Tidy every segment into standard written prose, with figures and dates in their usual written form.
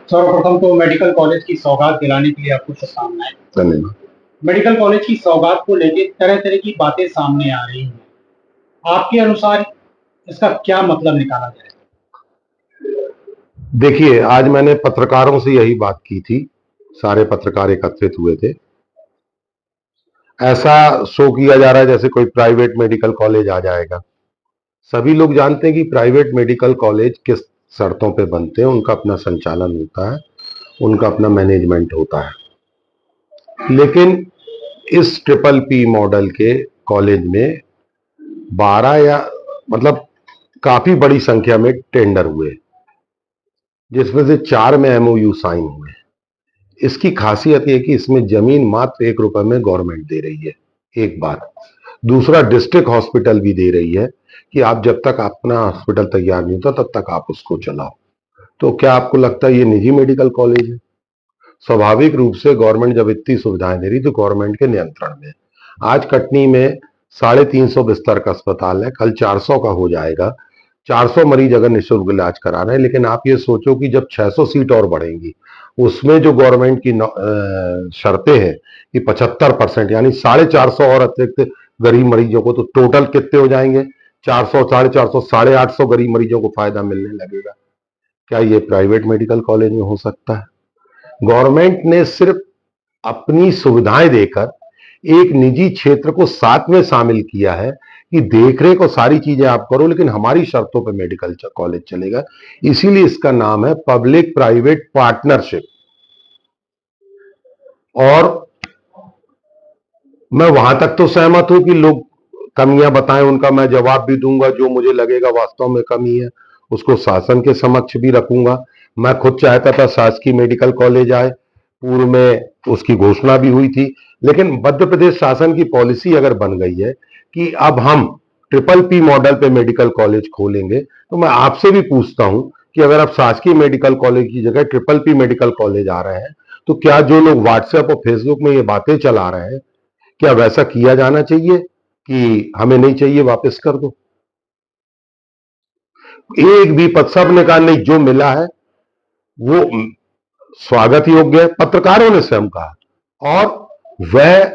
सर्वप्रथम तो medical college की सौगात दिलाने के लिए आपको शुभकामनाएं। धन्यवाद। मेडिकल कॉलेज की सौगात को लेके तरह तरह की बातें सामने आ रही हैं। आपके अनुसार इसका क्या मतलब निकाला जाए? देखिए, आज मैंने पत्रकारों से यही बात की थी, सारे पत्रकार एकत्रित हुए थे। ऐसा शो किया जा रहा है जैसे कोई प्राइवेट मेडिकल कॉलेज आ जाएगा। सभी लोग जानते हैं कि प्राइवेट मेडिकल कॉलेज किस शर्तों पे बनते हैं, उनका अपना संचालन होता है, उनका अपना मैनेजमेंट होता है। लेकिन इस ट्रिपल पी मॉडल के कॉलेज में 12 या मतलब काफी बड़ी संख्या में टेंडर हुए, जिसमें से 4 में एमओयू साइन हुए। इसकी खासियत यह कि इसमें जमीन मात्र 1 रुपए में गवर्नमेंट दे रही है, एक बात। दूसरा, डिस्ट्रिक्ट हॉस्पिटल भी दे रही है कि आप जब तक अपना हॉस्पिटल तैयार नहीं होता तब तक आप उसको चलाओ। तो क्या आपको लगता है ये निजी मेडिकल कॉलेज है? स्वाभाविक रूप से गवर्नमेंट जब इतनी सुविधाएं दे रही तो गवर्नमेंट के नियंत्रण में। आज कटनी में 350 बिस्तर का अस्पताल है, कल 400 का हो जाएगा। 400 मरीज अगर निःशुल्क इलाज करा रहे हैं, लेकिन आप ये सोचो कि जब 600 सीट और बढ़ेंगी, उसमें जो गवर्नमेंट की शर्तें हैं कि 75% यानी 450 और अतिरिक्त गरीब मरीजों को, तो टोटल कितने हो जाएंगे? 400, 450, 850 गरीब मरीजों को फायदा मिलने लगेगा। क्या ये प्राइवेट मेडिकल कॉलेज में हो सकता है? गवर्नमेंट ने सिर्फ अपनी सुविधाएं देकर एक निजी क्षेत्र को साथ में शामिल किया है कि देखरेख और सारी चीजें आप करो, लेकिन हमारी शर्तों पे मेडिकल कॉलेज चलेगा। इसीलिए इसका नाम है पब्लिक प्राइवेट पार्टनरशिप। और मैं वहां तक तो सहमत हूं कि लोग कमियां बताएं, उनका मैं जवाब भी दूंगा। जो मुझे लगेगा वास्तव में कमी है उसको शासन के समक्ष भी रखूंगा। मैं खुद चाहता था शासकीय मेडिकल कॉलेज आए, पूर्व में उसकी घोषणा भी हुई थी। लेकिन मध्य प्रदेश शासन की पॉलिसी अगर बन गई है कि अब हम ट्रिपल पी मॉडल पे मेडिकल कॉलेज खोलेंगे, तो मैं आपसे भी पूछता हूं कि अगर अब शासकीय मेडिकल कॉलेज की जगह ट्रिपल पी मेडिकल कॉलेज आ रहे हैं, तो क्या जो लोग व्हाट्सएप और फेसबुक में ये बातें चला रहे हैं, क्या वैसा किया जाना चाहिए कि हमें नहीं चाहिए वापस कर दो? एक भी पद, सब ने कहा नहीं, जो मिला है वो स्वागत योग्य है, पत्रकारों ने स्वयं कहा। और वह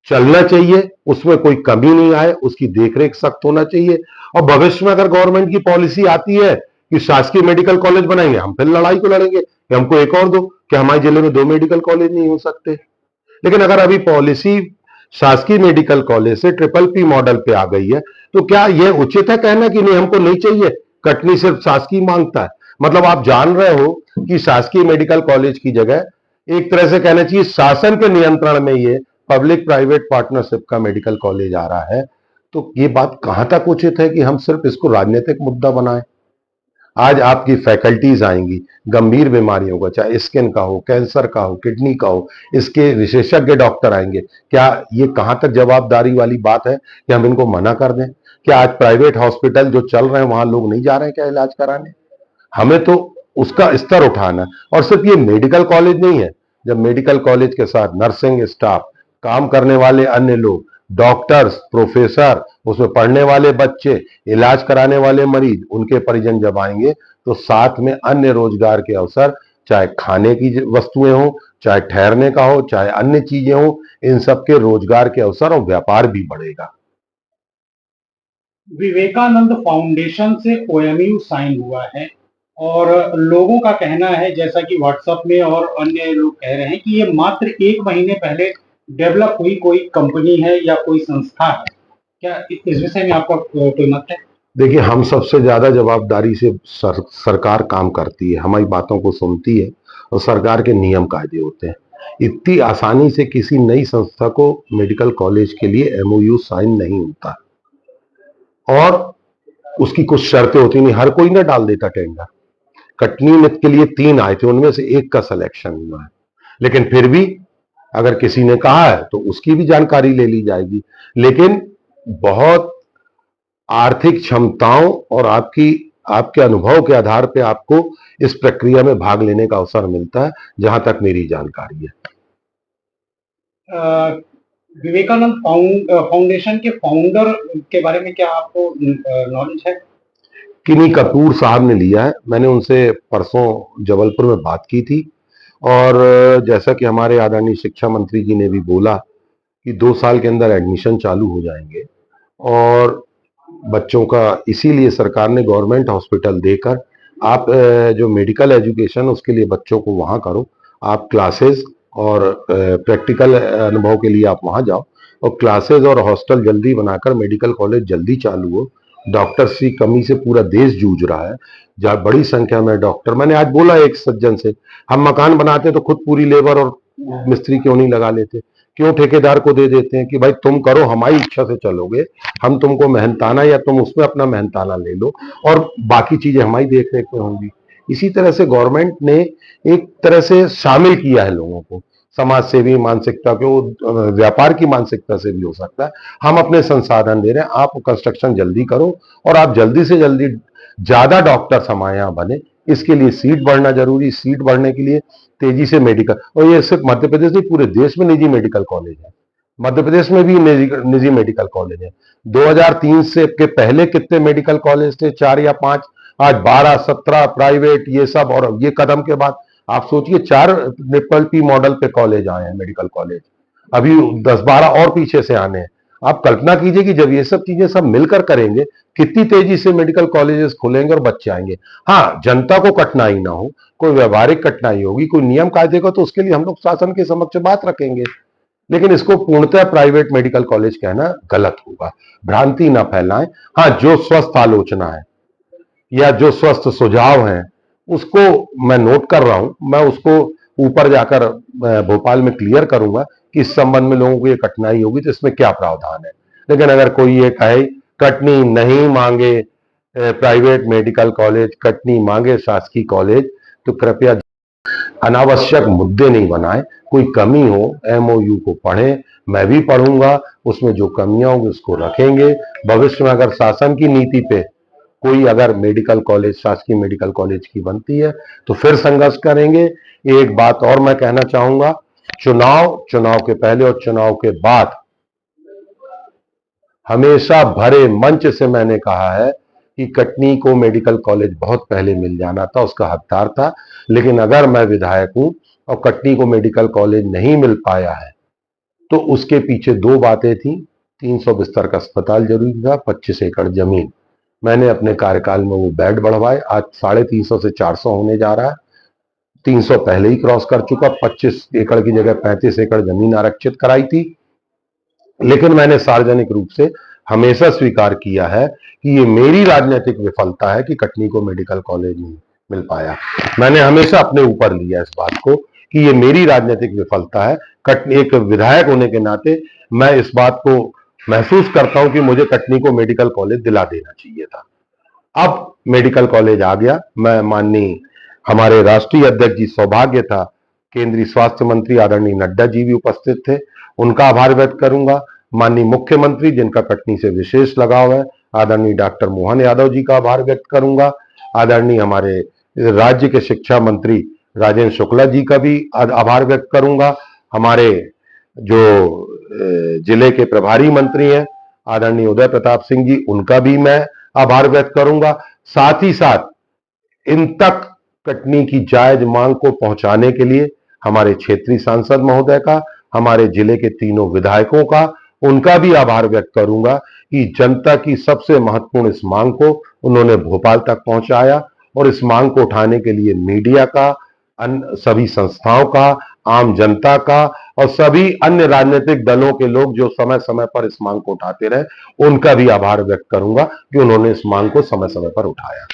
चलना चाहिए, उसमें कोई कमी नहीं आए, उसकी देखरेख सख्त होना चाहिए। और भविष्य में अगर गवर्नमेंट की पॉलिसी आती है कि शासकीय मेडिकल कॉलेज बनाएंगे, हम फिर लड़ाई को लड़ेंगे कि हमको एक और दो। कि हमारे जिले में 2 मेडिकल कॉलेज नहीं हो सकते? लेकिन अगर अभी पॉलिसी शासकीय मेडिकल कॉलेज से ट्रिपल पी मॉडल पे आ गई है, तो क्या यह उचित है कहना कि नहीं हमको नहीं चाहिए, कटनी सिर्फ शासकीय मांगता है? मतलब आप जान रहे हो कि शासकीय मेडिकल कॉलेज की जगह एक तरह से कहना चाहिए शासन के नियंत्रण में ये पब्लिक प्राइवेट पार्टनरशिप का मेडिकल कॉलेज आ रहा है। तो ये बात कहां तक उचित है कि हम सिर्फ इसको राजनीतिक मुद्दा बनाएं? आज आपकी फैकल्टीज आएंगी गंभीर बीमारियों का, चाहे स्किन का हो, कैंसर का हो, किडनी का हो, इसके विशेषज्ञ डॉक्टर आएंगे। क्या ये कहां तक जवाबदारी वाली बात है कि हम इनको मना कर दें? क्या आज प्राइवेट हॉस्पिटल जो चल रहे हैं वहां लोग नहीं जा रहे हैं क्या इलाज कराने? हमें तो उसका स्तर उठाना है। और सिर्फ ये मेडिकल कॉलेज नहीं है, जब मेडिकल कॉलेज के साथ नर्सिंग स्टाफ, काम करने वाले अन्य लोग, डॉक्टर्स, प्रोफेसर, उसमें पढ़ने वाले बच्चे, इलाज कराने वाले मरीज, उनके परिजन जब आएंगे, तो साथ में अन्य रोजगार के अवसर, चाहे खाने की वस्तुएं हो, चाहे ठहरने का हो, चाहे अन्य चीजें हो, इन सब के रोजगार के अवसर और व्यापार भी बढ़ेगा। विवेकानंद फाउंडेशन से ओएमयू साइन हुआ है और लोगों का कहना है, जैसा कि व्हाट्सएप में और अन्य लोग कह रहे हैं, कि ये मात्र 1 महीने पहले डेवलप हुई कोई कंपनी है या कोई संस्था है। क्या इस विषय में आपका कोई मत है? देखिए, हम सबसे ज्यादा जवाबदारी से सरकार काम करती है, हमारी बातों को सुनती है, और सरकार के नियम कायदे होते हैं। इतनी आसानी से किसी नई संस्था को मेडिकल कॉलेज के लिए एमओयू साइन नहीं होता, और उसकी कुछ शर्तें होती नहीं, हर कोई ना डाल देता टेंडर। कटनी में के लिए 3 आए थे, उनमें से एक का सिलेक्शन हुआ है। लेकिन फिर भी अगर किसी ने कहा है तो उसकी भी जानकारी ले ली जाएगी। लेकिन बहुत आर्थिक क्षमताओं और आपके अनुभव के आधार पे आपको इस प्रक्रिया में भाग लेने का अवसर मिलता है, जहां तक मेरी जानकारी है। अ, विवेकानंद फाउंडेशन के फाउंडर के बारे में क्या आपको नॉलेज है? किनी कपूर साहब ने लिया है। मैंने उनसे परसों जबलपुर में बात की थी और जैसा कि हमारे आदरणीय शिक्षा मंत्री जी ने भी बोला कि 2 साल के अंदर एडमिशन चालू हो जाएंगे और बच्चों का इसीलिए सरकार ने गवर्नमेंट हॉस्पिटल देकर आप जो मेडिकल एजुकेशन उसके लिए बच्चों को वहां करो, आप क्लासेस और प्रैक्टिकल अनुभव के लिए आप वहां जाओ और क्लासेस और हॉस्टल जल्दी बनाकर मेडिकल कॉलेज जल्दी चालू हो। डॉक्टर्स की कमी से पूरा देश जूझ रहा है, जहाँ बड़ी संख्या में डॉक्टर, मैंने आज बोला एक सज्जन से, हम मकान बनाते तो खुद पूरी लेबर और मिस्त्री क्यों नहीं लगा लेते, क्यों ठेकेदार को दे देते हैं कि भाई तुम करो, हमारी इच्छा से चलोगे, हम तुमको मेहनताना या तुम उसमें अपना मेहनताना ले लो और बाकी चीजें हमारी देख रेख में होंगी। इसी तरह से गवर्नमेंट ने एक तरह से शामिल किया है लोगों को, समाज सेवी मानसिकता को व्यापार की मानसिकता से भी हो सकता है। हम अपने संसाधन दे रहे हैं, आप कंस्ट्रक्शन जल्दी करो और आप जल्दी से जल्दी ज्यादा डॉक्टर्स हमारे यहाँ बने, इसके लिए सीट बढ़ना जरूरी। सीट बढ़ने के लिए तेजी से मेडिकल, और ये सिर्फ मध्य प्रदेश नहीं, पूरे देश में निजी मेडिकल कॉलेज है, मध्य प्रदेश में भी निजी मेडिकल कॉलेज है। 2003 से के पहले कितने मेडिकल कॉलेज थे, 4 या 5, आज 12 17 प्राइवेट ये सब, और ये कदम के बाद आप सोचिए 4 ट्रिपल P मॉडल पे कॉलेज आए हैं मेडिकल कॉलेज, अभी 10-12 और पीछे से आने हैं। आप कल्पना कीजिए कि जब ये सब चीजें सब मिलकर करेंगे, कितनी तेजी से मेडिकल कॉलेजेस खुलेंगे और बच्चे आएंगे। हाँ, जनता को कठिनाई ना हो, कोई व्यवहारिक कठिनाई होगी, कोई नियम कायदे का, तो उसके लिए हम लोग शासन के समक्ष बात रखेंगे, लेकिन इसको पूर्णतः प्राइवेट मेडिकल कॉलेज कहना गलत होगा। भ्रांति ना फैलाएं। हाँ, जो स्वस्थ आलोचना है या जो स्वस्थ सुझाव है उसको मैं नोट कर रहा हूं, मैं उसको ऊपर जाकर भोपाल में क्लियर करूंगा कि इस संबंध में लोगों को ये कठिनाई होगी तो इसमें क्या प्रावधान है। लेकिन अगर कोई ये कहे कटनी नहीं मांगे प्राइवेट मेडिकल कॉलेज, कटनी मांगे शासकीय कॉलेज, तो कृपया अनावश्यक मुद्दे नहीं बनाए। कोई कमी हो MOU को पढ़ें, मैं भी पढ़ूंगा, उसमें जो कमियां होंगी उसको रखेंगे। भविष्य में अगर शासन की नीति पे कोई अगर मेडिकल कॉलेज, शासकीय मेडिकल कॉलेज की बनती है तो फिर संघर्ष करेंगे। एक बात और मैं कहना चाहूंगा, चुनाव के पहले और चुनाव के बाद हमेशा भरे मंच से मैंने कहा है कि कटनी को मेडिकल कॉलेज बहुत पहले मिल जाना था, उसका हकदार था। लेकिन अगर मैं विधायक हूं और कटनी को मेडिकल कॉलेज नहीं मिल पाया है तो उसके पीछे 2 बातें थी। 300 बिस्तर का अस्पताल जरूरी था, 25 एकड़ जमीन, मैंने अपने कार्यकाल में वो बेड बढ़वाए, आज 350 से 400 होने जा रहा है। 300 पहले ही क्रॉस कर चुका, 25 एकड़ की जगह 35 एकड़ जमीन आरक्षित कराई थी। लेकिन मैंने सार्वजनिक रूप से हमेशा स्वीकार किया है कि ये मेरी राजनीतिक विफलता है कि कटनी को मेडिकल कॉलेज नहीं मिल पाया। मैंने हमेशा अपने ऊपर लिया इस बात को कि ये मेरी राजनीतिक विफलता है। एक विधायक होने के नाते मैं इस बात को महसूस करता हूं कि मुझे कटनी को मेडिकल कॉलेज दिला देना चाहिए था। अब मेडिकल कॉलेज आ गया। मैं माननीय हमारे राष्ट्रीय अध्यक्ष जी, सौभाग्य था केंद्रीय स्वास्थ्य मंत्री आदरणीय नड्डा जी भी उपस्थित थे, उनका आभार व्यक्त करूंगा। माननीय मुख्यमंत्री जिनका कटनी से विशेष लगाव है, आदरणीय डॉक्टर मोहन यादव जी का आभार व्यक्त करूंगा। आदरणीय हमारे राज्य के शिक्षा मंत्री राजेंद्र शुक्ला जी का भी आभार व्यक्त करूंगा। हमारे जो जिले के प्रभारी मंत्री हैं आदरणीय उदय प्रताप सिंह जी, उनका भी मैं आभार व्यक्त करूंगा। साथ ही साथ इन तक कटनी की जायज मांग को पहुंचाने के लिए हमारे क्षेत्रीय सांसद महोदय का, हमारे जिले के तीनों विधायकों का, उनका भी आभार व्यक्त करूंगा कि जनता की सबसे महत्वपूर्ण इस मांग को उन्होंने भोपाल तक पहुंचाया और इस मांग को उठाने के लिए मीडिया का, सभी संस्थाओं का, आम जनता का और सभी अन्य राजनीतिक दलों के लोग जो समय समय पर इस मांग को उठाते रहे, उनका भी आभार व्यक्त करूंगा कि उन्होंने इस मांग को समय समय पर उठाया।